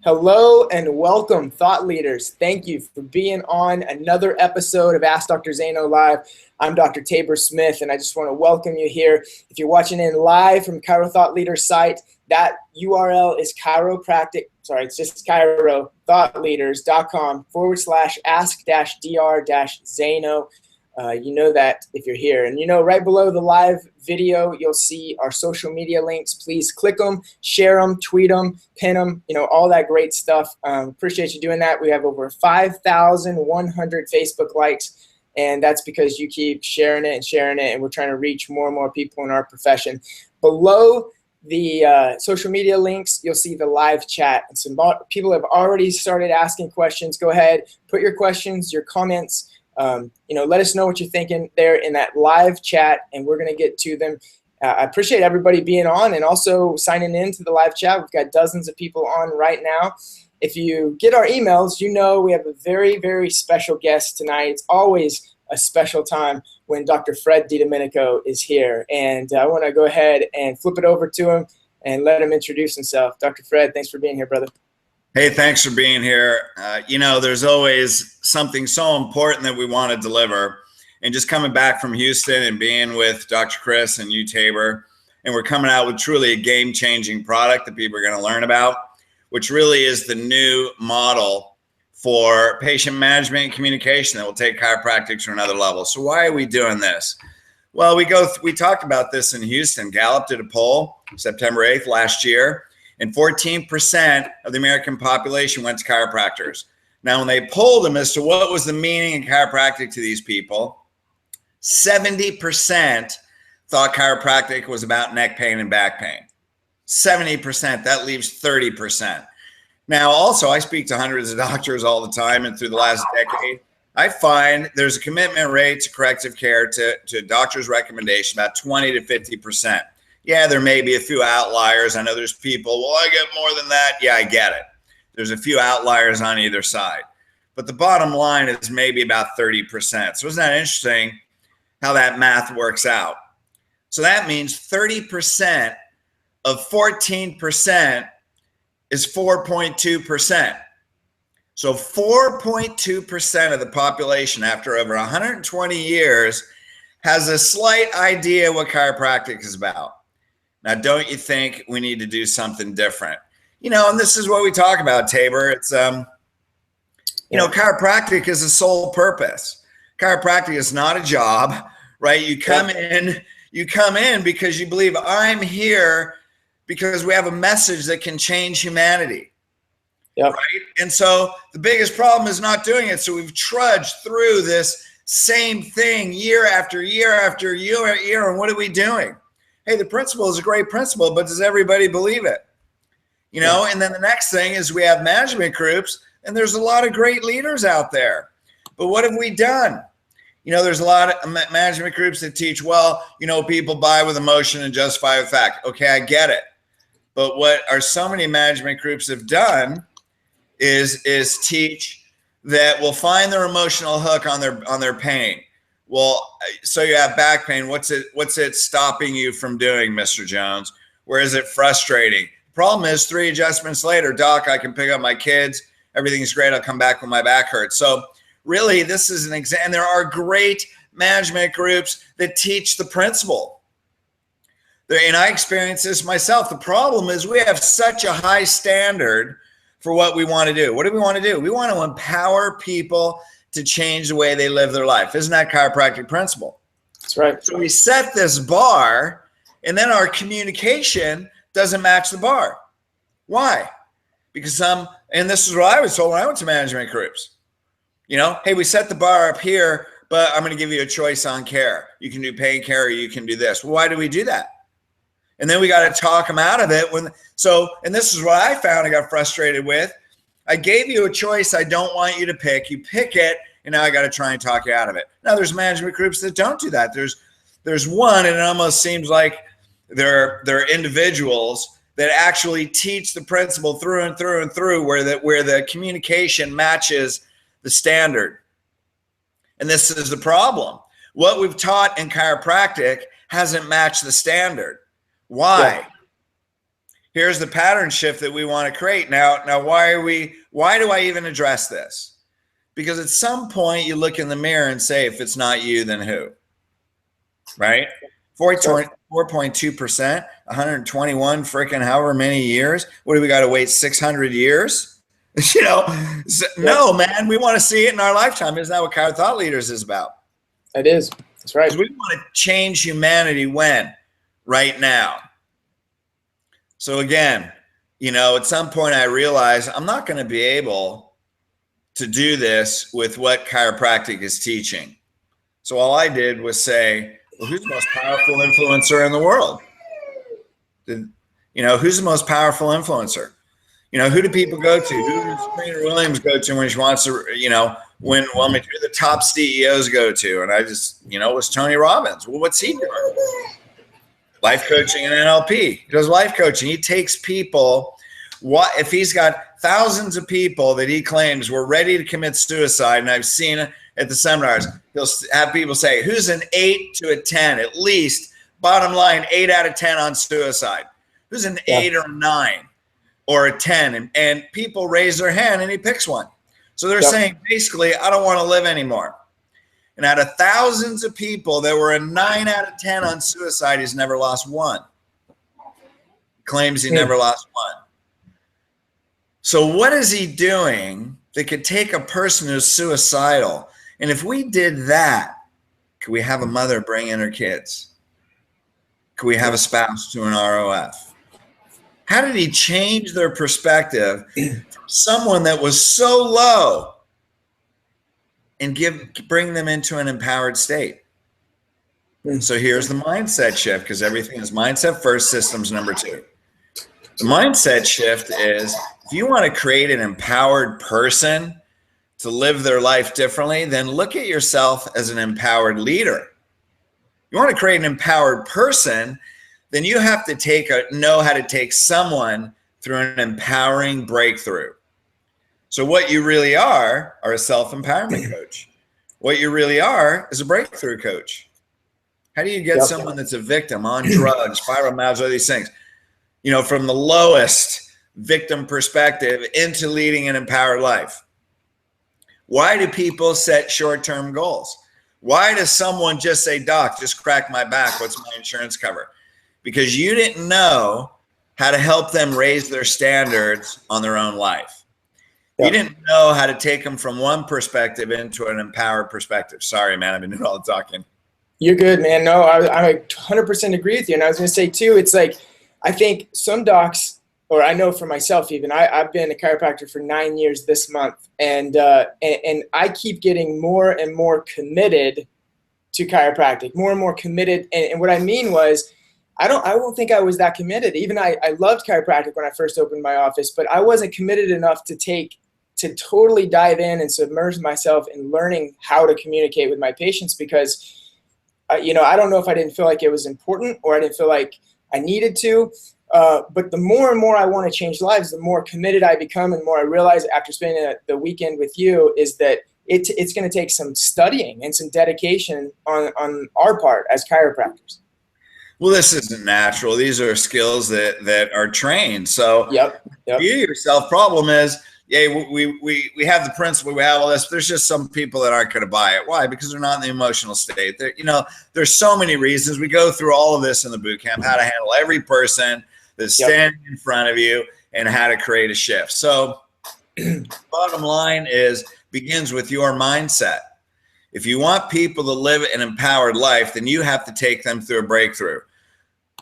Hello and welcome, thought leaders. Thank you for being on another episode of Ask Dr. Zaino Live. I'm Dr. Tabor Smith, and I just want to welcome you here. If you're watching in live from Chiro Thought Leader site, that URL is it's just chirothoughtleaders.com/ask-dr-Zaino. You know that if you're here. And right below the live video, you'll see our social media links. Please click them, share them, tweet them, pin them, all that great stuff. Appreciate you doing that. We have over 5,100 Facebook likes, and that's because you keep sharing it, and we're trying to reach more and more people in our profession. Below the social media links, you'll see the live chat. And some people have already started asking questions. Go ahead, put your questions, your comments. Let us know what you're thinking there in that live chat, and we're going to get to them. I appreciate everybody being on and also signing in to the live chat. We've got dozens of people on right now. If you get our emails, we have a very, very special guest tonight. It's always a special time when Dr. Fred DiDomenico is here, and I want to go ahead and flip it over to him and let him introduce himself. Dr. Fred, thanks for being here, brother. Hey, thanks for being here. There's always something so important that we want to deliver. And just coming back from Houston and being with Dr. Chris and you, Tabor, and we're coming out with truly a game-changing product that people are going to learn about, which really is the new model for patient management and communication that will take chiropractic to another level. So why are we doing this? Well, we talked about this in Houston. Gallup did a poll September 8th last year. And 14% of the American population went to chiropractors. Now, when they polled them as to what was the meaning of chiropractic to these people, 70% thought chiropractic was about neck pain and back pain. 70%, that leaves 30%. Now, also, I speak to hundreds of doctors all the time, and through the last decade, I find there's a commitment rate to corrective care to doctor's recommendation, about 20 to 50%. Yeah, there may be a few outliers. I know there's people, well, I get more than that. Yeah, I get it. There's a few outliers on either side. But the bottom line is maybe about 30%. So isn't that interesting how that math works out? So that means 30% of 14% is 4.2%. So 4.2% of the population after over 120 years has a slight idea what chiropractic is about. Now, don't you think we need to do something different? And this is what we talk about, Tabor. It's, chiropractic is a sole purpose. Chiropractic is not a job, right? You come in because you believe I'm here because we have a message that can change humanity. Yep. Right? And so the biggest problem is not doing it. So we've trudged through this same thing year after year after year. And what are we doing? Hey, the principle is a great principle, but does everybody believe it? And then the next thing is we have management groups, and there's a lot of great leaders out there. But what have we done? There's a lot of management groups that teach, people buy with emotion and justify with fact. Okay, I get it. But what are so many management groups have done is teach that we'll find their emotional hook on their pain. Well, so you have back pain. What's it stopping you from doing, Mr. Jones? Where is it frustrating? The problem is 3 adjustments later, doc, I can pick up my kids. Everything's great. I'll come back when my back hurts. So really, this is an example. There are great management groups that teach the principle. And I experience this myself. The problem is we have such a high standard for what we want to do. What do we want to do? We want to empower people to change the way they live their life. Isn't that chiropractic principle? That's right. So we set this bar, and then our communication doesn't match the bar. Why? Because and this is what I was told when I went to management groups. Hey, we set the bar up here, but I'm going to give you a choice on care. You can do pain care or you can do this. Well, why do we do that? And then we got to talk them out of it. And this is what I found I got frustrated with. I gave you a choice I don't want you to pick. You pick it, and now I got to try and talk you out of it. Now, there's management groups that don't do that. There's one, and it almost seems like they're individuals that actually teach the principle through and through and through, where the communication matches the standard. And this is the problem. What we've taught in chiropractic hasn't matched the standard. Why? here's the pattern shift that we want to create. Now, why do I even address this? Because at some point you look in the mirror and say, if it's not you, then who? Right? 4.2%, 121 freaking however many years. What do we got to wait 600 years? You know, no, man, we want to see it in our lifetime. Isn't that what Chiro Thought Leaders is about? It is. That's right. We want to change humanity when? Right now. So again, you know, at some point I realized I'm not going to be able to do this with what chiropractic is teaching. So all I did was say, well, who's the most powerful influencer in the world? You know, who's the most powerful influencer? You know, who do people go to? Who does Serena Williams go to when she wants to, you know, who the top CEOs go to? And I just, you know, it was Tony Robbins. Well, what's he doing? Life coaching and NLP. He does life coaching. He takes people. What if he's got thousands of people that he claims were ready to commit suicide? And I've seen it at the seminars. He'll have people say, who's an 8 to a 10? At least, bottom line, 8 out of 10 on suicide. Who's an 8 or 9 or a 10? And people raise their hand and he picks one. So they're saying, basically, I don't want to live anymore. And out of thousands of people, there were a 9 out of 10 on suicide. He's never lost one. Claims he never lost one. So what is he doing that could take a person who's suicidal? And if we did that, could we have a mother bring in her kids? Could we have a spouse to an ROF? How did he change their perspective from someone that was so low and bring them into an empowered state? So here's the mindset shift, because everything is mindset first, systems number 2. The mindset shift is, if you want to create an empowered person to live their life differently, then look at yourself as an empowered leader. You want to create an empowered person, then you have to know how to take someone through an empowering breakthrough. So what you really are a self-empowerment coach. What you really are is a breakthrough coach. How do you get someone that's a victim on drugs, fibromyalgia, all these things, you know, from the lowest victim perspective into leading an empowered life? Why do people set short-term goals? Why does someone just say, doc, just crack my back, what's my insurance cover? Because you didn't know how to help them raise their standards on their own life. You didn't know how to take them from one perspective into an empowered perspective. Sorry, man, I've been doing all the talking. You're good, man. No, I 100% agree with you. And I was going to say too, it's like, I think some docs, or I know for myself even, I've been a chiropractor for 9 years this month, and I keep getting more and more committed to chiropractic, more and more committed. And what I mean was, I don't think I was that committed. Even I loved chiropractic when I first opened my office, but I wasn't committed enough to totally dive in and submerge myself in learning how to communicate with my patients, because you know, I don't know if I didn't feel like it was important or I didn't feel like I needed to. But the more and more I want to change lives, the more committed I become, and the more I realize after spending the weekend with you is that it's going to take some studying and some dedication on our part as chiropractors. Well, this isn't natural. These are skills that are trained. So you yourself problem is, we have the principle, we have all this, but there's just some people that aren't going to buy it. Why? Because they're not in the emotional state. You know, there's so many reasons. We go through all of this in the boot camp, how to handle every person that's standing in front of you and how to create a shift. So bottom line begins with your mindset. If you want people to live an empowered life, then you have to take them through a breakthrough.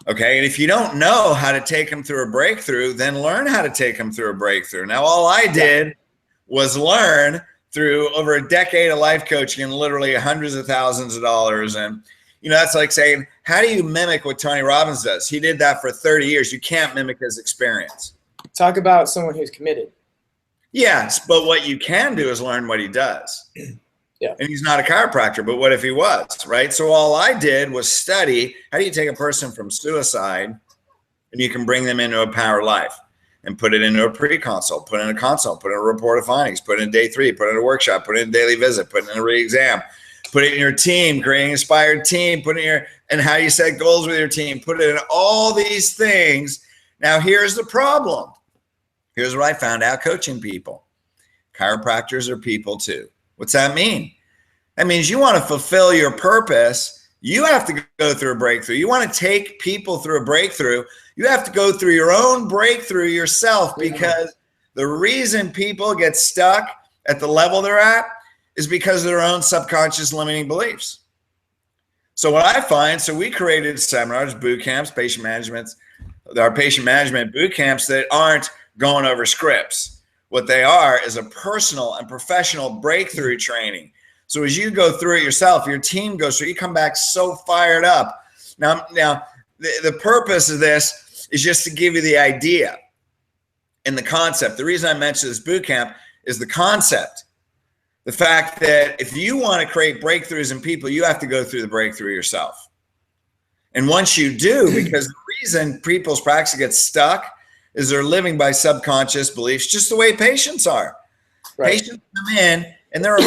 Okay, and if you don't know how to take them through a breakthrough, then learn how to take them through a breakthrough. Now, all I did was learn through over a decade of life coaching and literally hundreds of thousands of dollars. And, you know, that's like saying, how do you mimic what Tony Robbins does? He did that for 30 years. You can't mimic his experience. Talk about someone who's committed. Yes, but what you can do is learn what he does. And he's not a chiropractor, but what if he was, right? So all I did was study, how do you take a person from suicide and you can bring them into a power life and put it into a pre-consult, put in a consult, put in a report of findings, put in day 3, put in a workshop, put in a daily visit, put in a re-exam, put it in your team, creating an inspired team, put it in and how you set goals with your team, put it in all these things. Now, here's the problem. Here's what I found out coaching people. Chiropractors are people too. What's that mean? That means you want to fulfill your purpose. You have to go through a breakthrough. You want to take people through a breakthrough. You have to go through your own breakthrough yourself, because the reason people get stuck at the level they're at is because of their own subconscious limiting beliefs. So what I find, so we created seminars, boot camps, our patient management boot camps that aren't going over scripts. What they are is a personal and professional breakthrough training. So as you go through it yourself, your team goes through, you come back so fired up. Now the purpose of this is just to give you the idea and the concept. The reason I mentioned this boot camp is the concept. The fact that if you want to create breakthroughs in people, you have to go through the breakthrough yourself. And once you do, because the reason people's practice gets stuck is they're living by subconscious beliefs, just the way patients are. Right. Patients come in and they're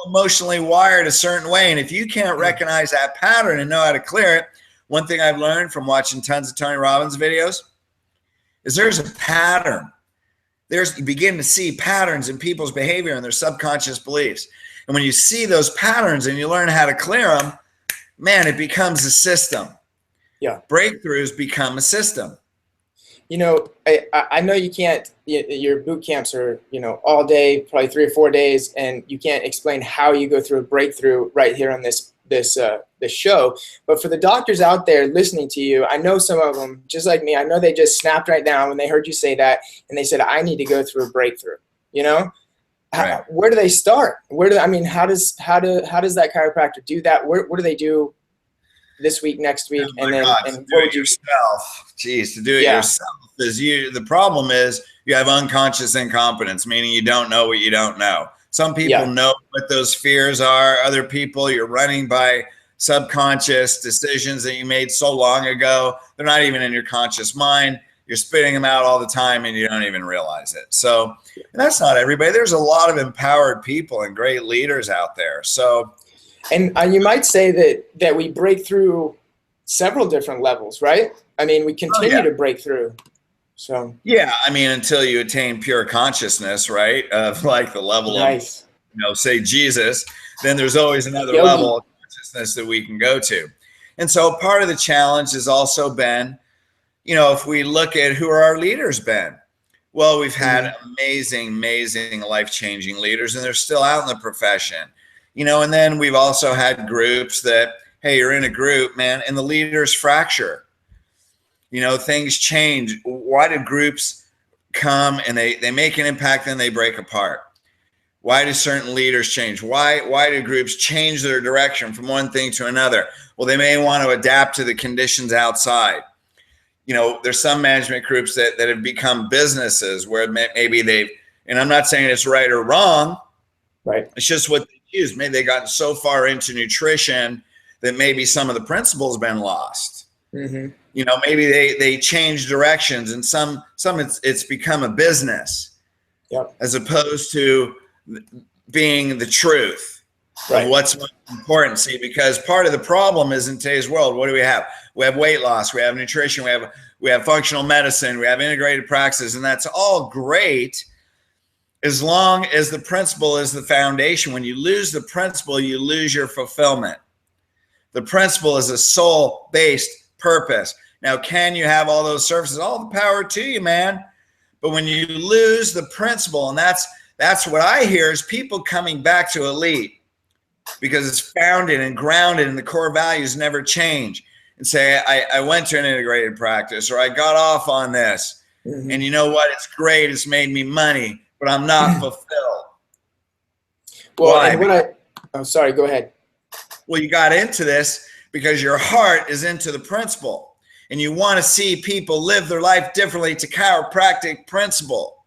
emotionally wired a certain way. And if you can't recognize that pattern and know how to clear it, one thing I've learned from watching tons of Tony Robbins videos is there's a pattern. You begin to see patterns in people's behavior and their subconscious beliefs. And when you see those patterns and you learn how to clear them, man, it becomes a system. Yeah. Breakthroughs become a system. You know, I know you can't, your boot camps are, all day, probably 3 or 4 days, and you can't explain how you go through a breakthrough right here on this show. But for the doctors out there listening to you, I know some of them, just like me, I know they just snapped right now when they heard you say that, and they said, I need to go through a breakthrough, Right. Where do they start? How does that chiropractor do that? What do they do this week, next week, and then to do it yourself? Geez, to do it yourself is the problem is you have unconscious incompetence, meaning you don't know what you don't know. Some people know what those fears are. Other people, you're running by subconscious decisions that you made so long ago. They're not even in your conscious mind. You're spitting them out all the time and you don't even realize it. So, and that's not everybody. There's a lot of empowered people and great leaders out there. So, and you might say that we break through several different levels, right? We continue to break through. So yeah, until you attain pure consciousness, right? Of like the level of, say Jesus, then there's always another level of consciousness that we can go to. And so part of the challenge has also been, if we look at who are our leaders been, well, we've had amazing, life-changing leaders, and they're still out in the profession, and then we've also had groups that, hey, you're in a group, man, and the leaders fracture. Things change. Why do groups come and they make an impact, then they break apart? Why do certain leaders change? Why do groups change their direction from one thing to another? Well, they may want to adapt to the conditions outside. There's some management groups that have become businesses where maybe and I'm not saying it's right or wrong. Right. It's just what they use. Maybe they got so far into nutrition that maybe some of the principles have been lost. Mm-hmm. Maybe they change directions, and some it's become a business, as opposed to being the truth of what's important. See, because part of the problem is in today's world, what do we have? We have weight loss, we have nutrition, we have functional medicine, we have integrated practices, and that's all great as long as the principle is the foundation. When you lose the principle, you lose your fulfillment. The principle is a soul-based purpose. Now, can you have all those services? All the power to you, man. But when you lose the principle, and that's what I hear is people coming back to elite because it's founded and grounded and the core values never change, and say, I went to an integrated practice, or I got off on this. Mm-hmm. And you know what? It's great. It's made me money, but I'm not fulfilled. Well, why? I'm sorry, go ahead. Well, you got into this because your heart is into the principle and you want to see people live their life differently to chiropractic principle.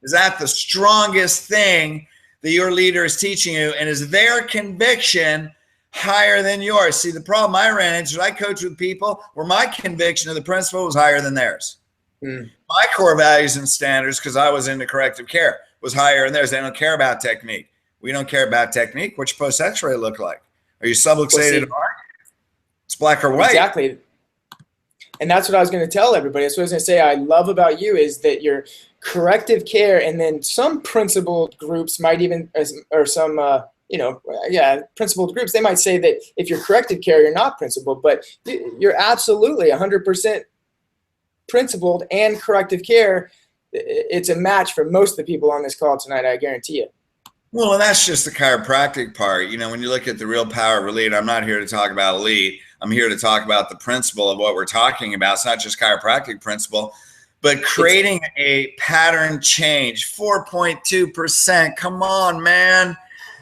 Is that the strongest thing that your leader is teaching you? And is their conviction higher than yours? See, the problem I ran into is I coach with people where my conviction of the principle was higher than theirs. My core values and standards, because I was into corrective care, was higher than theirs. They don't care about technique. We don't care about technique. What's your post x-ray look like? Are you subluxated? It's black or white. Exactly. And that's what I was going to tell everybody. That's what I was going to say I love about you is that you're corrective care, and then some principled groups might even, or some, principled groups, they might say that if you're corrective care, you're not principled, but you're absolutely 100% principled and corrective care. It's a match for most of the people on this call tonight, I guarantee you. Well, and that's just the chiropractic part. You know, when you look at the real power of elite, I'm not here to talk about elite. I'm here to talk about the principle of what we're talking about. It's not just chiropractic principle, but creating a pattern change. 4.2%. Come on, man.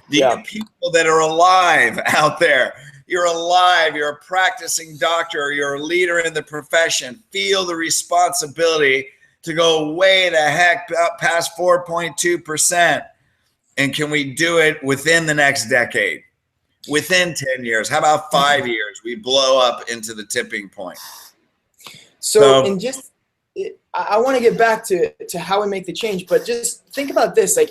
The people that are alive out there, you're alive, you're a practicing doctor, you're a leader in the profession. Feel the responsibility to go way the heck past 4.2%. And can we do it within the next decade? Within 10 years? How about 5 years? We blow up into the tipping point. So and just, I want to get back to how we make the change, but just think about this. Like,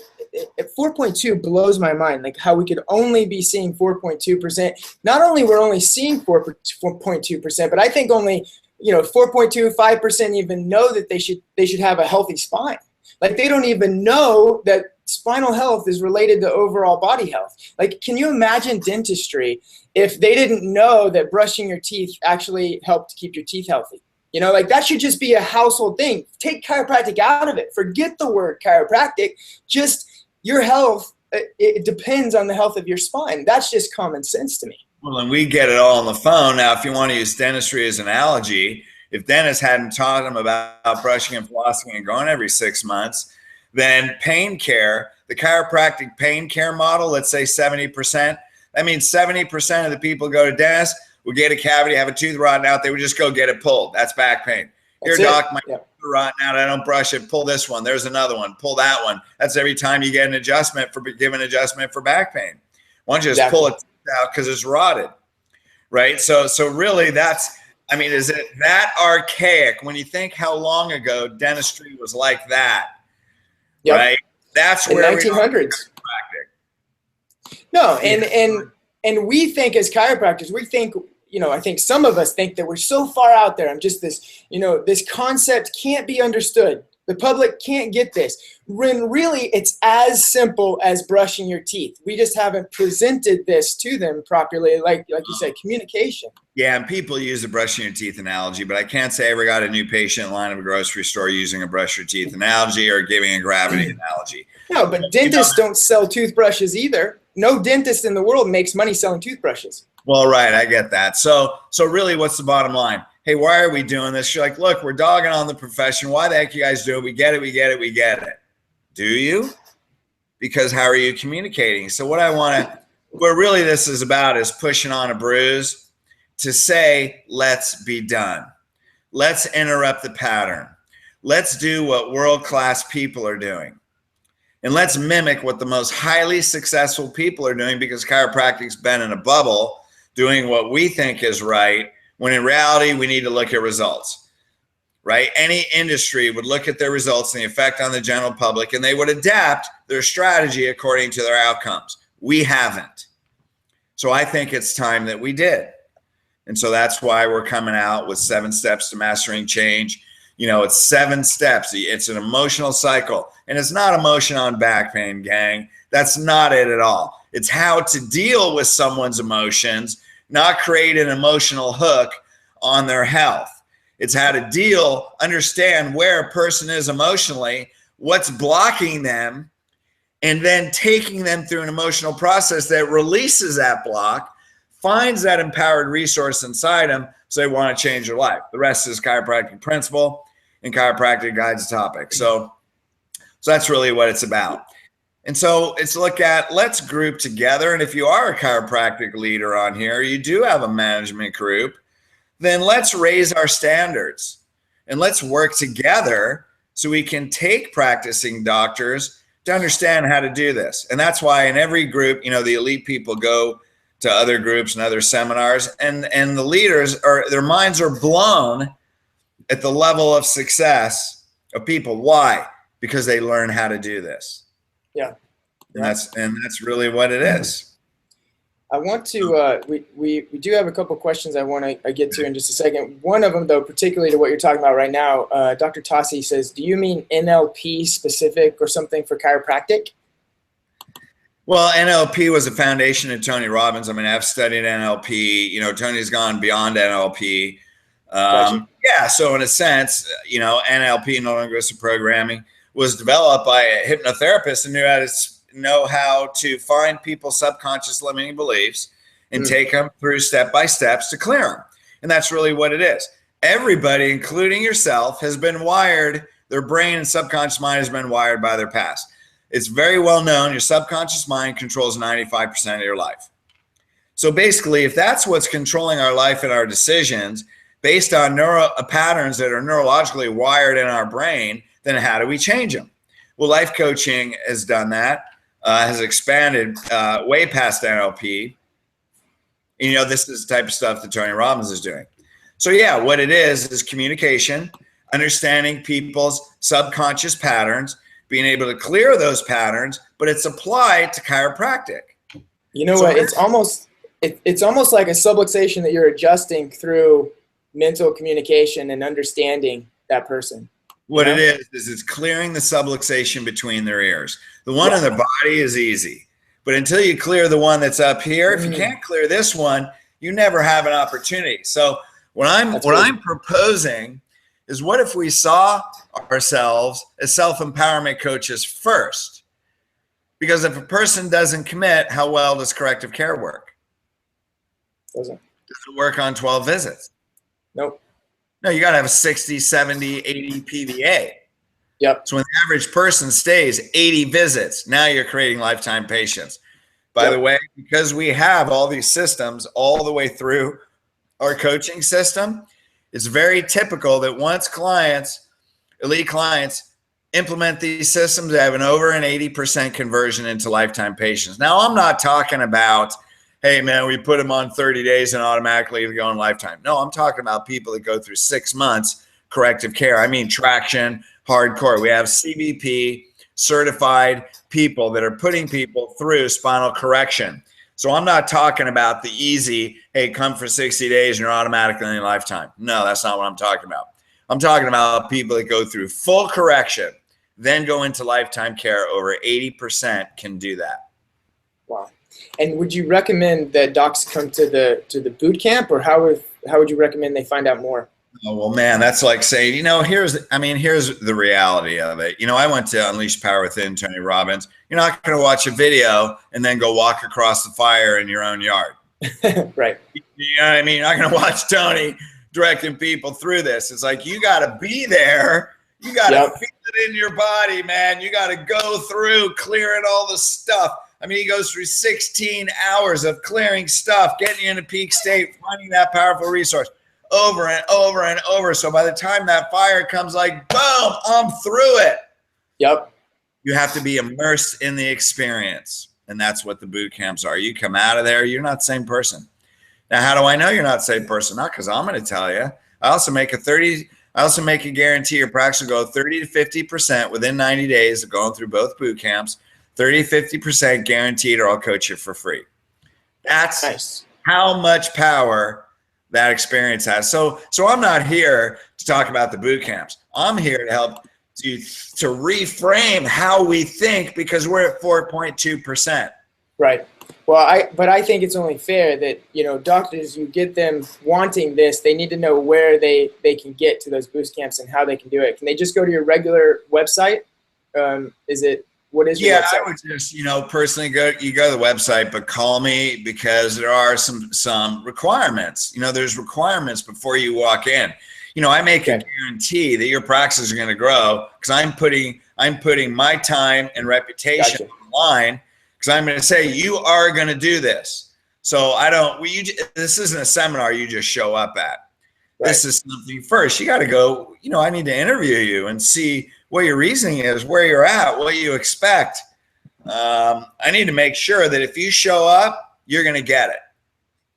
4.2 blows my mind, like how we could only be seeing 4.2%. Not only we're only seeing 4.2%, but I think only 4.2, 5% even know that they should have a healthy spine. Like, they don't even know that spinal health is related to overall body health. Like, can you imagine dentistry if they didn't know that brushing your teeth actually helped keep your teeth healthy? Like, that should just be a household thing. Take chiropractic out of it. Forget the word chiropractic. Just your health, it depends on the health of your spine. That's just common sense to me. Well, and we get it all on the phone. Now, if you want to use dentistry as an analogy, if dentists hadn't taught them about brushing and flossing and going every 6 months, then pain care, the chiropractic pain care model, let's say 70%, that means 70% of the people go to dentists, will get a cavity, have a tooth rotten out, they would just go get it pulled. That's back pain. Here, doc, my tooth rotten out, I don't brush it, pull this one, there's another one, pull that one. That's every time you get an adjustment give an adjustment for back pain. Why don't you just pull it out because it's rotted, right? So really that's, is it that archaic when you think how long ago dentistry was like that? Yep. Right? That's where 1900s. No, and we think as chiropractors, we think, I think some of us think that we're so far out there. I'm just this, this concept can't be understood. The public can't get this. When really it's as simple as brushing your teeth. We just haven't presented this to them properly, like you said, communication. Yeah, and people use the brushing your teeth analogy, but I can't say I ever got a new patient in line of a grocery store using a brush your teeth analogy or giving a gravity analogy. No, but dentists don't sell toothbrushes either. No dentist in the world makes money selling toothbrushes. Well, right, I get that. So really, what's the bottom line? Hey, why are we doing this? You're like, look, we're dogging on the profession. Why the heck you guys do it? We get it. Do you? Because how are you communicating? So what really this is about is pushing on a bruise to say, let's be done. Let's interrupt the pattern. Let's do what world-class people are doing. And let's mimic what the most highly successful people are doing, because chiropractic's been in a bubble doing what we think is right, when in reality, we need to look at results, right? Any industry would look at their results and the effect on the general public, and they would adapt their strategy according to their outcomes. We haven't. So I think it's time that we did. And so that's why we're coming out with 7 steps to mastering change. It's 7 steps. It's an emotional cycle. And it's not emotion on back pain, gang. That's not it at all. It's how to deal with someone's emotions, not create an emotional hook on their health. It's how to understand where a person is emotionally, what's blocking them, and then taking them through an emotional process that releases that block, finds that empowered resource inside them so they want to change their life. The rest is chiropractic principle, and chiropractic guides the topic. So that's really what it's about. And so it's let's group together. And if you are a chiropractic leader on here, you do have a management group, then let's raise our standards and let's work together so we can take practicing doctors to understand how to do this. And that's why in every group, the elite people go to other groups and other seminars, and the leaders their minds are blown at the level of success of people. Why? Because they learn how to do this. Yeah. And that's really what it is. I want to, we do have a couple questions I want to get to in just a second. One of them, though, particularly to what you're talking about right now, Dr. Tossi says, do you mean NLP specific or something for chiropractic? Well, NLP was a foundation of Tony Robbins. I mean, I've studied NLP. You know, Tony's gone beyond NLP. Gotcha. Yeah, so in a sense, you know, NLP, neuro-linguistic programming, was developed by a hypnotherapist and know how to find people's subconscious limiting beliefs and take them through step-by-steps to clear them. And that's really what it is. Everybody, including yourself, has been wired. Their brain and subconscious mind has been wired by their past. It's very well known your subconscious mind controls 95% of your life. So basically, if that's what's controlling our life and our decisions based on patterns that are neurologically wired in our brain, then how do we change them? Well, life coaching has done that, has expanded way past NLP. And, you know, this is the type of stuff that Tony Robbins is doing. So yeah, what it is communication, understanding people's subconscious patterns, being able to clear those patterns, but it's applied to chiropractic. You know what? It's almost like a subluxation that you're adjusting through mental communication and understanding that person. What it is it's clearing the subluxation between their ears. The one in their body is easy, but until you clear the one that's up here, if you can't clear this one, you never have an opportunity. So what I'm proposing is, what if we saw ourselves as self-empowerment coaches first? Because if a person doesn't commit, how well does corrective care work? Doesn't work on 12 visits. Nope. No, you got to have a 60, 70, 80 PVA. Yep. So when the average person stays 80 visits, now you're creating lifetime patients. By the way, because we have all these systems all the way through our coaching system, it's very typical that once elite clients implement these systems, they have an over an 80% conversion into lifetime patients. Now, I'm not talking about, hey, man, we put them on 30 days and automatically they go in lifetime. No, I'm talking about people that go through 6 months corrective care. I mean, traction, hardcore. We have CBP certified people that are putting people through spinal correction. So I'm not talking about the easy, hey, come for 60 days and you're automatically in lifetime. No, that's not what I'm talking about. I'm talking about people that go through full correction, then go into lifetime care. Over 80% can do that. Wow. And would you recommend that docs come to the boot camp, or how would you recommend they find out more? Oh, well, man, that's like saying, you know, here's the reality of it. You know, I went to Unleash Power Within, Tony Robbins. You're not going to watch a video and then go walk across the fire in your own yard. Right. You know what I mean? You're not going to watch Tony directing people through this. It's like, you got to be there. You got to feel it in your body, man. You got to go through clearing all the stuff. I mean, he goes through 16 hours of clearing stuff, getting you into peak state, finding that powerful resource over and over and over. So by the time that fire comes, like, boom, I'm through it. Yep. You have to be immersed in the experience. And that's what the boot camps are. You come out of there, you're not the same person. Now, how do I know you're not the same person? Not because I'm going to tell you. I also make a guarantee your practice will go 30 to 50% within 90 days of going through both boot camps. 30 to 50% guaranteed, or I'll coach you for free. That's nice. How much power that experience has. So I'm not here to talk about the boot camps. I'm here to help to reframe how we think, because we're at 4.2%. Right. Well, I think it's only fair that, you know, doctors, you get them wanting this, they need to know where they can get to those boot camps and how they can do it. Can they just go to your regular website? What is your website? I would just, you know, personally go to the website, but call me, because there are some requirements. You know, there's requirements before you walk in. You know, I make a guarantee that your practice is going to grow, because I'm putting my time and reputation on the line, because I'm going to say, you are going to do this. So this isn't a seminar you just show up at. Right. This is something first. You got to go, you know, I need to interview you and see what your reasoning is, where you're at, what you expect. I need to make sure that if you show up, you're going to get it.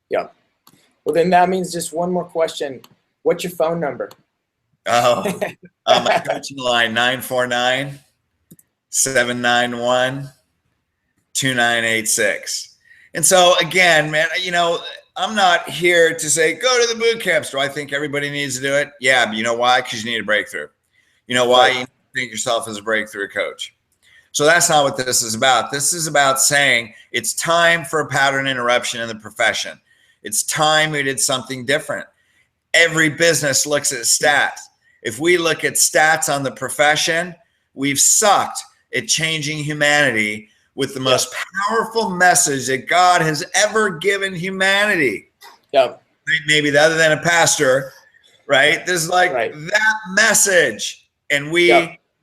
Yeah. Well, then that means just one more question. What's your phone number? Oh, my coaching line, 949-791-2986. And so again, man, you know, I'm not here to say, go to the boot camps. Do I think everybody needs to do it? Yeah. But you know why? Because you need a breakthrough. You know why? Right. You need to think yourself as a breakthrough coach. So that's not what this is about. This is about saying it's time for a pattern interruption in the profession. It's time we did something different. Every business looks at stats. If we look at stats on the profession, we've sucked at changing humanity with the most powerful message that God has ever given humanity. Yep. Maybe other than a pastor, right? There's like that message. And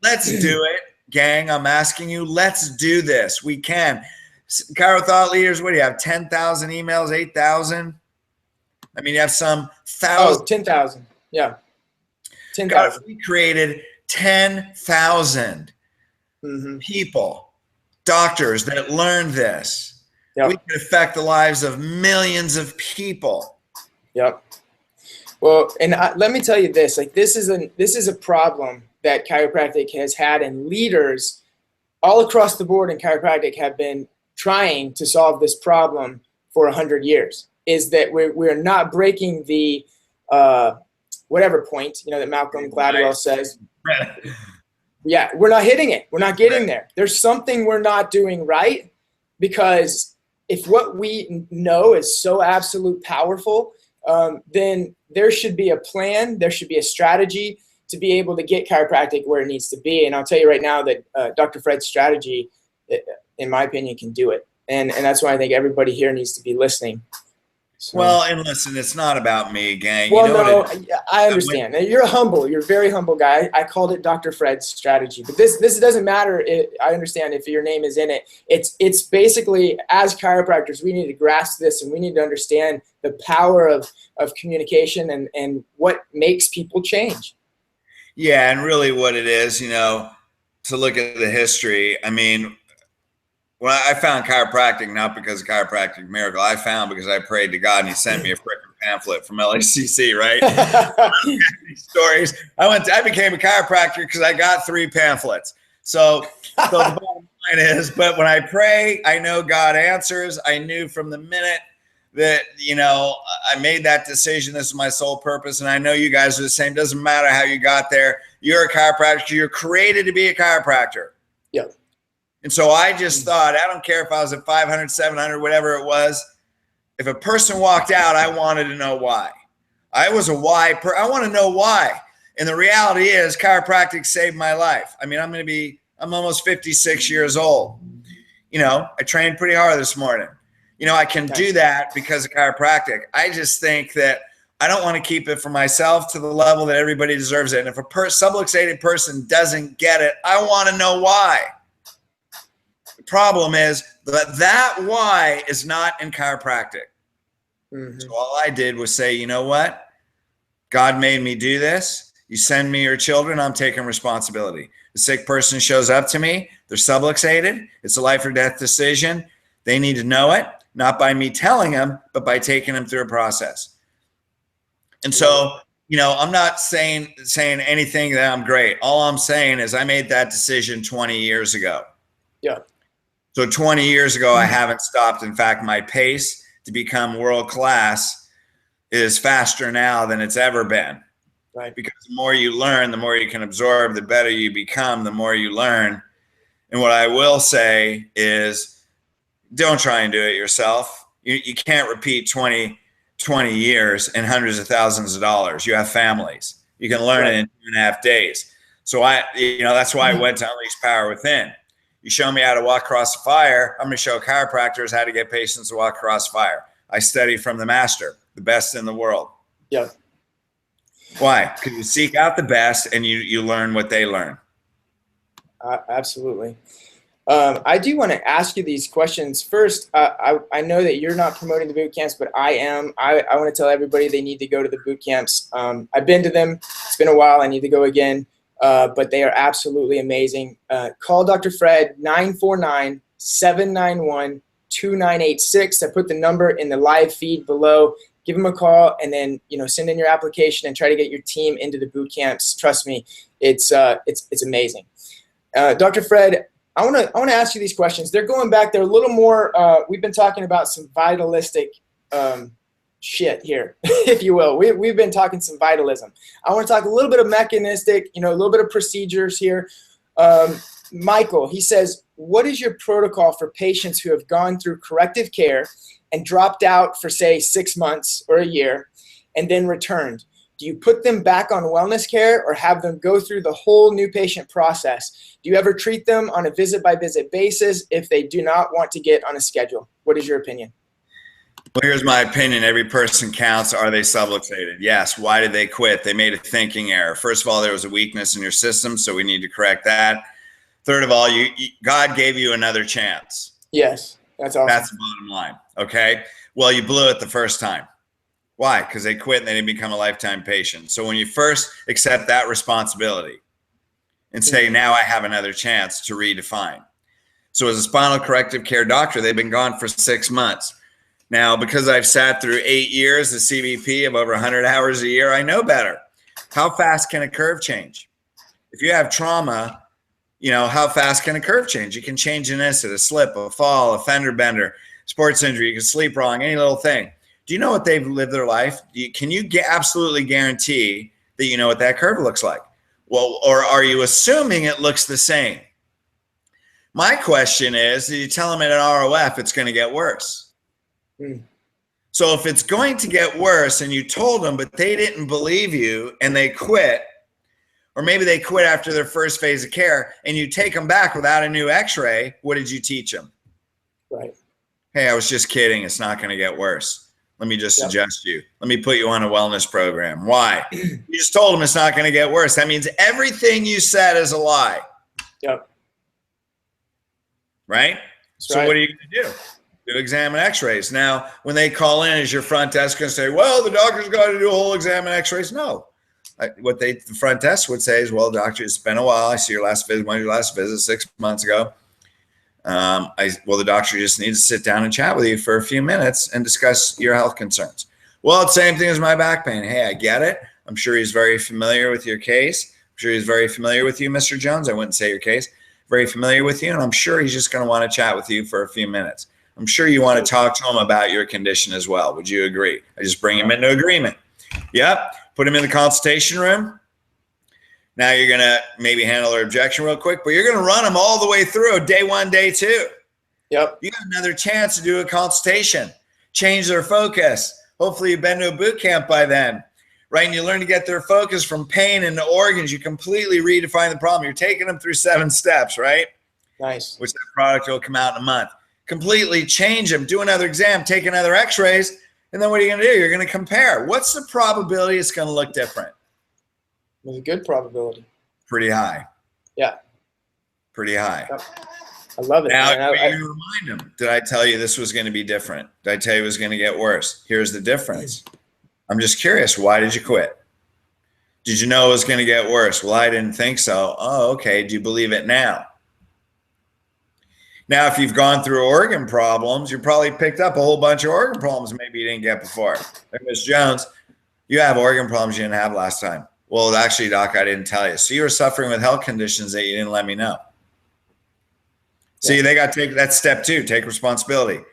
let's do it, gang. I'm asking you, let's do this. We can. Chiro thought leaders, what do you have? 10,000 emails, 8,000? I mean, you have some thousands. Oh, 10,000. Yeah. 10,000. We created 10,000 people, doctors that learned this. Yep. We could affect the lives of millions of people. Yep. Well, and let me tell you this, like this is a problem that chiropractic has had, and leaders all across the board in chiropractic have been trying to solve this problem for 100 years, is that we're not breaking the whatever point, you know, that Malcolm Gladwell says. Yeah, we're not hitting it. We're not getting there. There's something we're not doing right, because if what we know is so absolute powerful, then there should be a plan, there should be a strategy to be able to get chiropractic where it needs to be. And I'll tell you right now that Dr. Fred's strategy, in my opinion, can do it. And that's why I think everybody here needs to be listening. So. Well, and listen, it's not about me, gang. Well, you know I understand. You're a very humble guy. I called it Dr. Fred's strategy, but this doesn't matter. I understand if your name is in it. It's basically, as chiropractors, we need to grasp this, and we need to understand the power of communication and what makes people change. Yeah, and really what it is, you know, to look at the history. I mean, when I found chiropractic, not because of chiropractic miracle, I found because I prayed to God and he sent me a freaking pamphlet from LACC, right? These stories. I became a chiropractor because I got 3 pamphlets. So the bottom line is, but when I pray, I know God answers. I knew from the minute that, you know, I made that decision, this is my sole purpose. And I know you guys are the same. Doesn't matter how you got there. You're a chiropractor. You're created to be a chiropractor. Yeah. And so I just thought, I don't care if I was at 500, 700, whatever it was. If a person walked out, I wanted to know why. I was a why. I want to know why. And the reality is chiropractic saved my life. I mean, I'm almost 56 years old. You know, I trained pretty hard this morning. You know, I can do that because of chiropractic. I just think that I don't want to keep it for myself to the level that everybody deserves it. And if a subluxated person doesn't get it, I want to know why. The problem is that why is not in chiropractic. So all I did was say, you know what? God made me do this. You send me your children, I'm taking responsibility. The sick person shows up to me, they're subluxated. It's a life or death decision. They need to know it, not by me telling them, but by taking them through a process. And so, you know, I'm not saying anything that I'm great. All I'm saying is I made that decision 20 years ago. Yeah. So 20 years ago, I haven't stopped. In fact, my pace to become world-class is faster now than it's ever been. Right. Because the more you learn, the more you can absorb, the better you become, the more you learn. And what I will say is don't try and do it yourself. You can't repeat 20 years and hundreds of thousands of dollars. You have families. You can learn it in 2.5 days. So that's why I went to Unleash Power Within. You show me how to walk across the fire, I'm going to show chiropractors how to get patients to walk across fire. I study from the master, the best in the world. Yeah. Why? Because you seek out the best and you learn what they learn. Absolutely. I do want to ask you these questions. First, I know that you're not promoting the boot camps, but I am. I want to tell everybody they need to go to the boot camps. I've been to them. It's been a while. I need to go again. But they are absolutely amazing. Call Dr. Fred, 949-791-2986. I put the number in the live feed below. Give him a call and then, you know, send in your application and try to get your team into the boot camps. Trust me, it's amazing. Dr. Fred, I want to ask you these questions. They're going back. They're a little more. We've been talking about some vitalistic shit here, if you will. We've been talking some vitalism. I want to talk a little bit of mechanistic. You know, a little bit of procedures here. Michael, he says, what is your protocol for patients who have gone through corrective care and dropped out for, say, 6 months or a year and then returned? Do you put them back on wellness care or have them go through the whole new patient process? Do you ever treat them on a visit-by-visit basis if they do not want to get on a schedule? What is your opinion? Well, here's my opinion. Every person counts. Are they subluxated? Yes. Why did they quit? They made a thinking error. First of all, there was a weakness in your system, so we need to correct that. Third of all, God gave you another chance. Yes, that's awesome. That's the bottom line. Okay. Well, you blew it the first time. Why? Because they quit and they didn't become a lifetime patient. So when you first accept that responsibility and say, now I have another chance to redefine. So as a spinal corrective care doctor, they've been gone for 6 months. Now, because I've sat through 8 years of CBP of over 100 hours a year, I know better. How fast can a curve change? If you have trauma, you know, how fast can a curve change? You can change an instant, a slip, a fall, a fender bender, sports injury, you can sleep wrong, any little thing. Do you know what they've lived their life? Can you absolutely guarantee that you know what that curve looks like? Well, or are you assuming it looks the same? My question is, do you tell them at an ROF it's going to get worse? So if it's going to get worse and you told them, but they didn't believe you and they quit, or maybe they quit after their first phase of care and you take them back without a new x-ray, what did you teach them? Right. Hey, I was just kidding. It's not going to get worse. Let me just suggest you. Let me put you on a wellness program. Why? You just told them it's not going to get worse. That means everything you said is a lie. Yep. Right? That's so right. What are you going to do? Do examine x-rays. Now, when they call in, is your front desk going to say, well, the doctor's got to do a whole exam and x-rays? No. What the front desk would say is, well, doctor, it's been a while. I see your last visit. When was your last visit? 6 months ago. Well, the doctor just needs to sit down and chat with you for a few minutes and discuss your health concerns. Well, it's the same thing as my back pain. Hey, I get it. I'm sure he's very familiar with your case. I'm sure he's very familiar with you, Mr. Jones. I wouldn't say your case. Very familiar with you. And I'm sure he's just going to want to chat with you for a few minutes. I'm sure you want to talk to him about your condition as well. Would you agree? I just bring him into agreement. Yep. Put him in the consultation room. Now you're going to maybe handle their objection real quick, but you're going to run them all the way through day 1, day 2. Yep. You got another chance to do a consultation, change their focus. Hopefully you've been to a boot camp by then, right? And you learn to get their focus from pain into organs. You completely redefine the problem. You're taking them through 7 steps, right? Nice. Which that product will come out in a month. Completely change them, do another exam, take another x-rays, and then what are you going to do? You're going to compare. What's the probability it's going to look different? There's a good probability. Pretty high. Yeah. Pretty high. Yep. I love it. Now, you remind them, did I tell you this was going to be different? Did I tell you it was going to get worse? Here's the difference. I'm just curious. Why did you quit? Did you know it was going to get worse? Well, I didn't think so. Oh, okay. Do you believe it now? Now, if you've gone through organ problems, you probably picked up a whole bunch of organ problems maybe you didn't get before. Hey, Ms. Jones, you have organ problems you didn't have last time. Well, actually, doc, I didn't tell you. So you were suffering with health conditions that you didn't let me know. See, they got to take that step 2, take responsibility.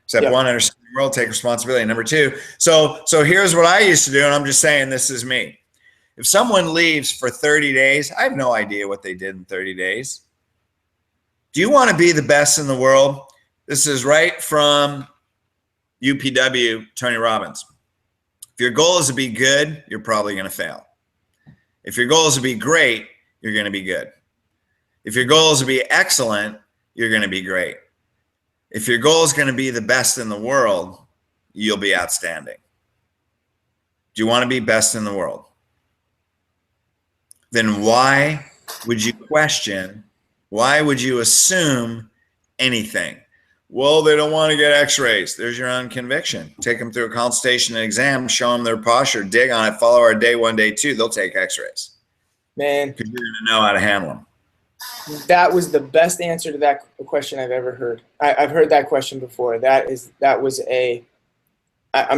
Step 1, understand the world, take responsibility. Number 2, so here's what I used to do, and I'm just saying this is me. If someone leaves for 30 days, I have no idea what they did in 30 days. Do you want to be the best in the world? This is right from UPW, Tony Robbins. If your goal is to be good, you're probably going to fail. If your goal is to be great, you're going to be good. If your goal is to be excellent, you're going to be great. If your goal is going to be the best in the world, you'll be outstanding. Do you want to be best in the world? Then why would you question? Why would you assume anything? Well, they don't want to get x-rays. There's your own conviction. Take them through a consultation and exam, show them their posture, dig on it, follow our day 1, day 2. They'll take x-rays. Man. Because you're going to know how to handle them. That was the best answer to that question I've ever heard. I've heard that question before. I'm going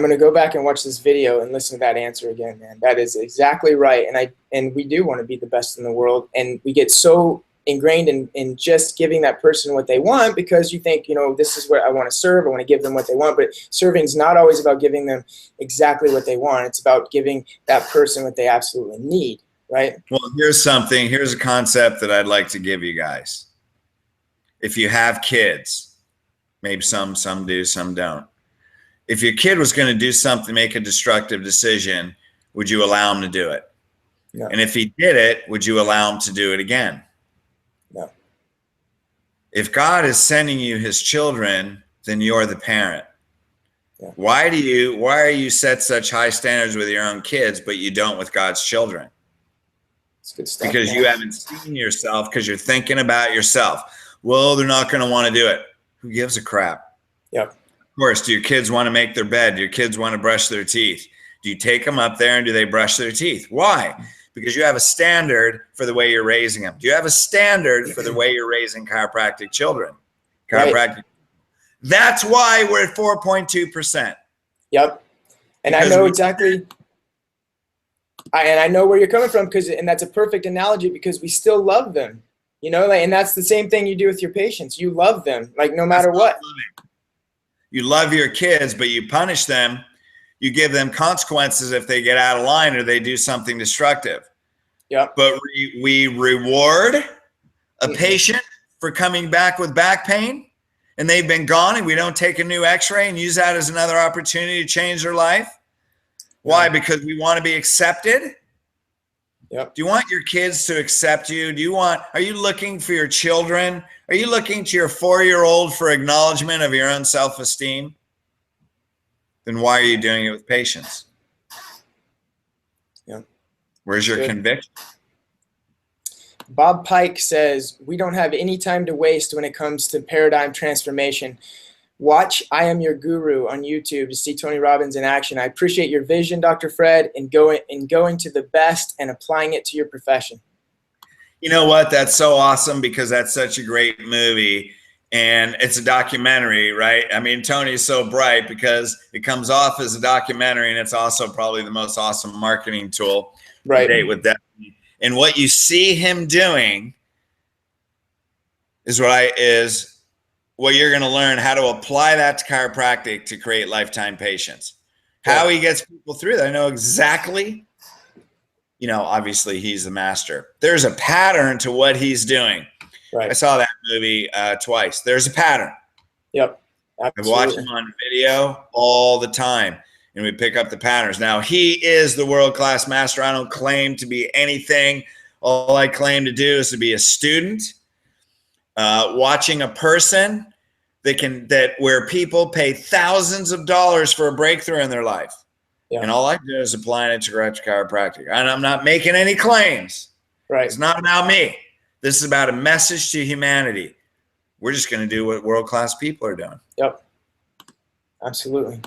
to go back and watch this video and listen to that answer again, man. That is exactly right. And we do want to be the best in the world. And we get so ingrained in just giving that person what they want because you think, you know, this is what I want to serve. I want to give them what they want. But serving is not always about giving them exactly what they want. It's about giving that person what they absolutely need, right? Well, here's a concept that I'd like to give you guys. If you have kids, maybe some do, some don't. If your kid was going to do something, make a destructive decision, would you allow him to do it? No. And if he did it, would you allow him to do it again? No. If God is sending you his children, then you're the parent. Yeah. Why are you set such high standards with your own kids, but you don't with God's children? It's good stuff. Because you haven't seen yourself, because you're thinking about yourself. Well, they're not going to want to do it. Who gives a crap? Yep. Of course, do your kids want to make their bed? Do your kids want to brush their teeth? Do you take them up there and do they brush their teeth? Why? Because you have a standard for the way you're raising them. Do you have a standard for the way you're raising chiropractic children? Chiropractic. Right. That's why we're at 4.2%. Yep. And because I know exactly. I know where you're coming from and that's a perfect analogy because we still love them, you know, and that's the same thing you do with your patients. You love them, like no matter what. You love your kids, but you punish them. You give them consequences if they get out of line or they do something destructive. Yeah. But we reward a patient for coming back with back pain and they've been gone and we don't take a new x-ray and use that as another opportunity to change their life. Why? Because we want to be accepted. Yep. Do you want your kids to accept you? Are you looking for your children? Are you looking to your 4-year-old for acknowledgement of your own self-esteem? Then why are you doing it with patients? Yeah. Where's your conviction? Bob Pike says, we don't have any time to waste when it comes to paradigm transformation. Watch I Am Your Guru on YouTube to see Tony Robbins in action. I appreciate your vision, Dr. Fred, in going to the best and applying it to your profession. You know what? That's so awesome because that's such a great movie. And it's a documentary, right? I mean, Tony's so bright because it comes off as a documentary and it's also probably the most awesome marketing tool right. to date with that. And what you see him doing is what you're going to learn how to apply that to chiropractic to create lifetime patients. How he gets people through that. I know exactly, you know, obviously he's the master. There's a pattern to what he's doing. Right. I saw that movie twice. There's a pattern. Yep. Absolutely. I watch him on video all the time and we pick up the patterns. Now he is the world-class master. I don't claim to be anything. All I claim to do is to be a student, watching a person where people pay thousands of dollars for a breakthrough in their life. Yeah. And all I do is apply it to chiropractic. And I'm not making any claims. Right. It's not about me. This is about a message to humanity. We're just going to do what world-class people are doing. Yep. Absolutely.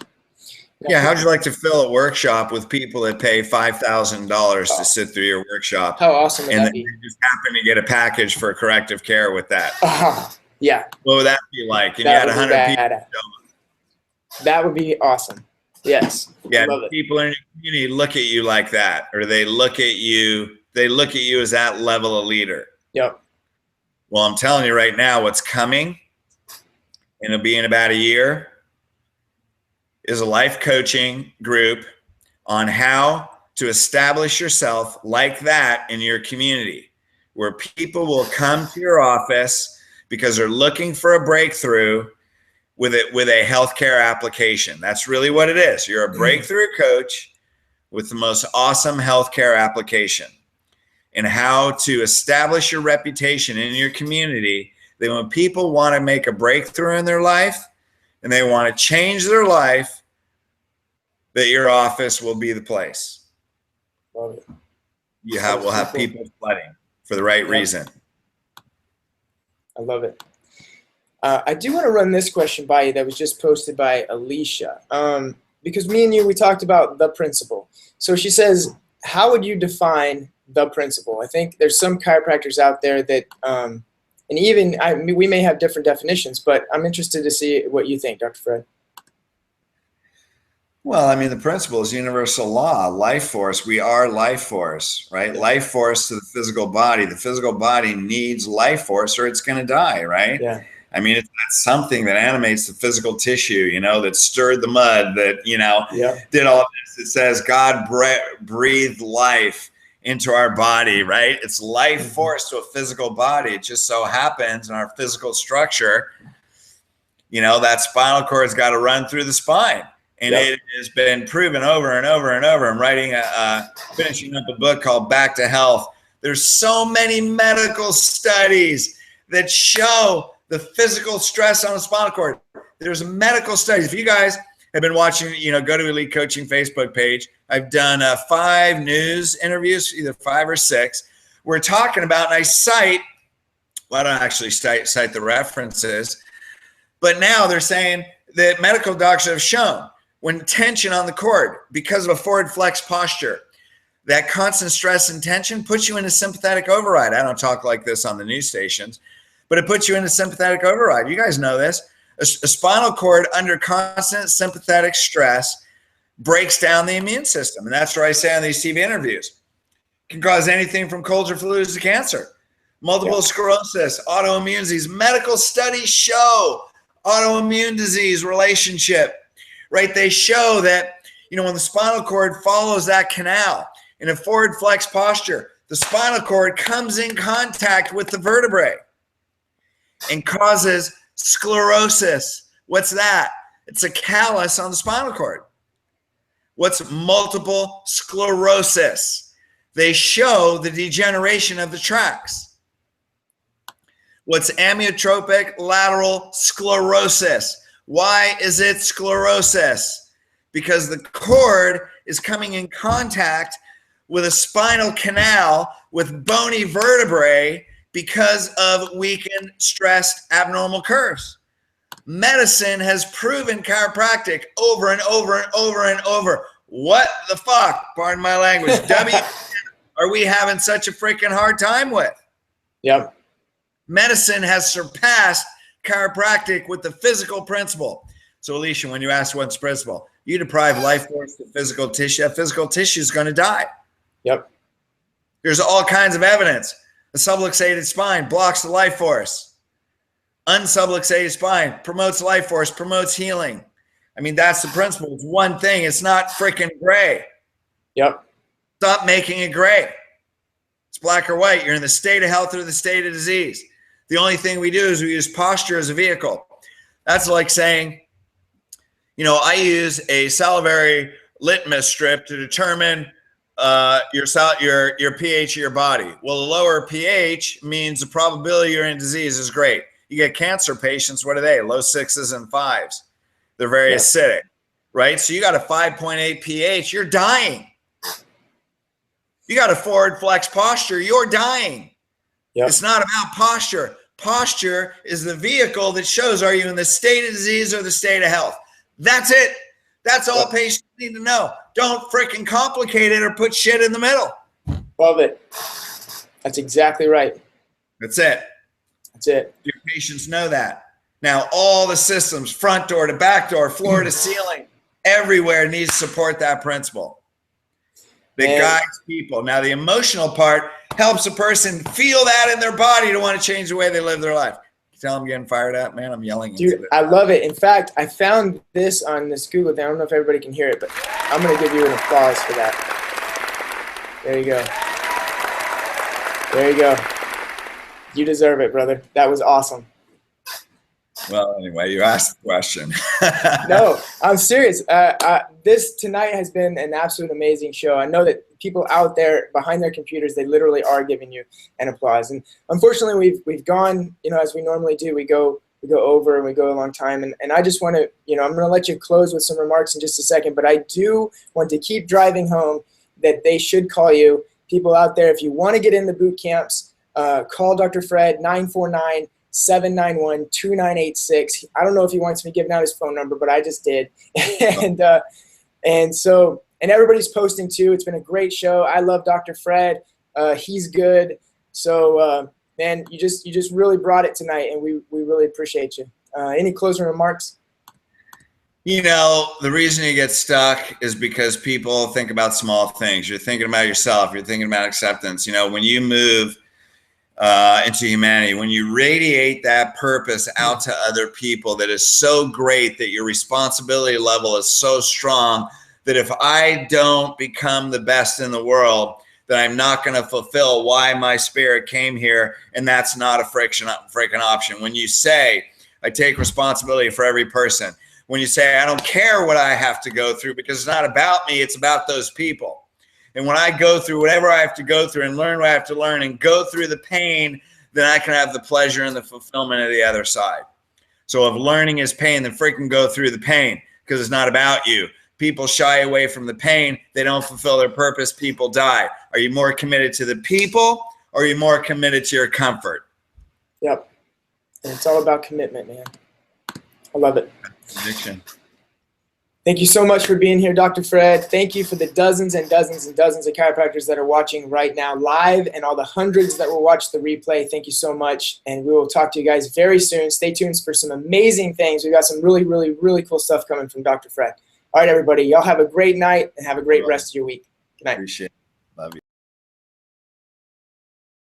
Yeah. How'd you like to fill a workshop with people that pay $5,000 to sit through your workshop? How awesome would that be? And you just happen to get a package for corrective care with that. Yeah. What would that be like? And you had 100 people. That would be awesome. Yes. Yeah. People in your community look at you like that, or they look at you as that level of leader. Yep. Well, I'm telling you right now, what's coming, and it'll be in about a year, is a life coaching group on how to establish yourself like that in your community, where people will come to your office because they're looking for a breakthrough with a healthcare application. That's really what it is. You're a breakthrough coach with the most awesome healthcare application, and how to establish your reputation in your community, that when people want to make a breakthrough in their life and they want to change their life, that your office will be the place. Love it. We'll have people flooding for the right reason. I love it. I do want to run this question by you that was just posted by Alicia. Because me and you, we talked about the principle. So she says, how would you define the principle? I think there's some chiropractors out there that, and even we may have different definitions, but I'm interested to see what you think, Dr. Fred. Well, I mean, the principle is universal law, life force. We are life force, right? Yeah. Life force to the physical body. The physical body needs life force or it's going to die, right? Yeah. I mean, it's something that animates the physical tissue, you know, that stirred the mud, that, you know, did all this. It says God breathed life into our body, right? It's life force to a physical body. It just so happens in our physical structure, you know, that spinal cord's got to run through the spine. And it has been proven over and over and over. I'm writing finishing up a book called Back to Health. There's so many medical studies that show the physical stress on the spinal cord. There's medical studies. If you guys have been watching, you know, go to Elite Coaching Facebook page. I've done 5 news interviews, either 5 or 6. We're talking about, and I cite, well, I don't actually cite the references, but now they're saying that medical doctors have shown when tension on the cord, because of a forward flex posture, that constant stress and tension puts you in a sympathetic override. I don't talk like this on the news stations, but it puts you in a sympathetic override. You guys know this. A spinal cord under constant sympathetic stress breaks down the immune system. And that's what I say on these TV interviews. It can cause anything from colds or flus to cancer, multiple sclerosis, autoimmune disease. Medical studies show autoimmune disease relationship. Right? They show that, you know, when the spinal cord follows that canal in a forward flex posture, the spinal cord comes in contact with the vertebrae and causes sclerosis. What's that? It's a callus on the spinal cord. What's multiple sclerosis? They show the degeneration of the tracts. What's amyotrophic lateral sclerosis? Why is it sclerosis? Because the cord is coming in contact with a spinal canal with bony vertebrae because of weakened, stressed, abnormal curves. Medicine has proven chiropractic over and over and over and over. What the fuck, pardon my language, are we having such a freaking hard time with? Yep. Medicine has surpassed chiropractic with the physical principle. So, Alicia, when you ask what's principle, you deprive life force to physical tissue. That physical tissue is going to die. Yep. There's all kinds of evidence. A subluxated spine blocks the life force. Unsubluxated spine promotes life force, promotes healing. I mean, that's the principle. It's one thing. It's not freaking gray. Yep. Stop making it gray. It's black or white. You're in the state of health or the state of disease. The only thing we do is we use posture as a vehicle. That's like saying, you know, I use a salivary litmus strip to determine your pH of your body. Well, the lower pH means the probability you're in disease is great. You get cancer patients, what are they? Low 6s and 5s. They're very acidic, right? So you got a 5.8 pH, you're dying. You got a forward flex posture, you're dying. Yep. It's not about posture. Posture is the vehicle that shows, are you in the state of disease or the state of health? That's it. That's all patients need to know. Don't freaking complicate it or put shit in the middle. Love it. That's exactly right. That's it. That's it. Your patients know that. Now, all the systems, front door to back door, floor to ceiling, everywhere needs to support that principle that guides people. Now, the emotional part helps a person feel that in their body to want to change the way they live their life. You tell them getting fired up, man, I'm yelling. Dude, I love it. In fact, I found this on this Google thing. I don't know if everybody can hear it, but I'm going to give you an applause for that. There you go. There you go. You deserve it, brother. That was awesome. Well, anyway, you asked the question. No, I'm serious. This tonight has been an absolute amazing show. I know that people out there behind their computers, they literally are giving you an applause. And unfortunately, we've gone, you know, as we normally do, we go over and we go a long time. And I just want to, you know, I'm going to let you close with some remarks in just a second, but I do want to keep driving home that they should call you. People out there, if you want to get in the boot camps, call Dr. Fred, 949-791-2986. I don't know if he wants me giving out his phone number, but I just did. And everybody's posting too. It's been a great show. I love Dr. Fred. He's good. So, man, you just really brought it tonight, and we really appreciate you. Any closing remarks? You know, the reason you get stuck is because people think about small things. You're thinking about yourself. You're thinking about acceptance. You know, when you move into humanity, when you radiate that purpose out to other people, that is so great, that your responsibility level is so strong, that if I don't become the best in the world, that I'm not going to fulfill why my spirit came here. And that's not a freaking option. When you say, I take responsibility for every person, when you say, I don't care what I have to go through, because it's not about me, it's about those people. And when I go through whatever I have to go through and learn what I have to learn and go through the pain, then I can have the pleasure and the fulfillment of the other side. So if learning is pain, then freaking go through the pain, because it's not about you. People shy away from the pain. They don't fulfill their purpose. People die. Are you more committed to the people, or are you more committed to your comfort? Yep. And it's all about commitment, man. I love it. Addiction. Thank you so much for being here, Dr. Fred. Thank you for the dozens and dozens and dozens of chiropractors that are watching right now live, and all the hundreds that will watch the replay. Thank you so much. And we will talk to you guys very soon. Stay tuned for some amazing things. We've got some really, really, really cool stuff coming from Dr. Fred. All right, everybody. Y'all have a great night and have a great rest of your week. Good night. Appreciate it.